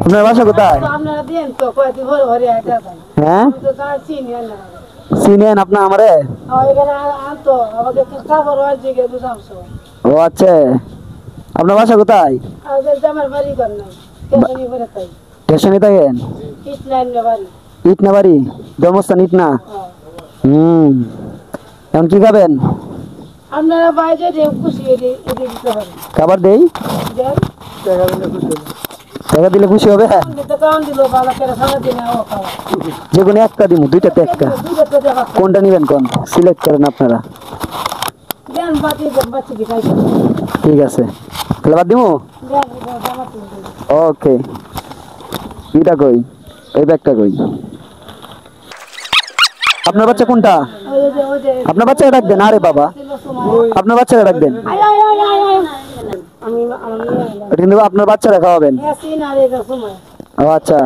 আপনার বাসা কোথায়? আপনারা দেন তো কয়টি ভরে ভরে এটা দেন। হ্যাঁ আমি তো তার চিনি না। চিনেন আপনি আমারে? এখানে আনতো আমাকে কাপড় হয় যে বুঝামছো। ও আচ্ছা, আপনার বাসা কোথায়? আমাদের জামার বাড়ি ঘর নাই, স্টেশনে পরে তাই স্টেশনে থাকেন? ইট লাইন বাড়ি। ইটনা বাড়ি, জন্মস্থান ইটনা। এখন কি খাবেন? আপনারা বাইরে যে খুশি এটি দিতে পারেন। খাবার দেই, দেন টাকা দিলে খুশি হবে। দিতে কারণ দিল বাবা কেন সারা দিনে ও খাওয়া যে কোনো একটা দিব, দুইটাতে একটা। দুটো তো দেখা কোনটা নেবেন কোন সিলেক্ট করেন আপনারা। দেন বাতি দেন বাচ্চা কি খাইছে ঠিক আছে, তাহলে বাদ দিব। দেন জামা তুলতে ওকে, এটা কই, এই ব্যাগটা কই? আপনার বাচ্চা কোনটা? ওই যে আপনার বাচ্চাকে ডাক দেন। আরে বাবা, আপনার বাচ্চাকে ডাক দেন। আয় আয় আয় আয় আয় আমি এটা কিন্তু আপনার বাচ্চারা খাওয়াবেন। এসি না রে সময় ও আচ্ছা।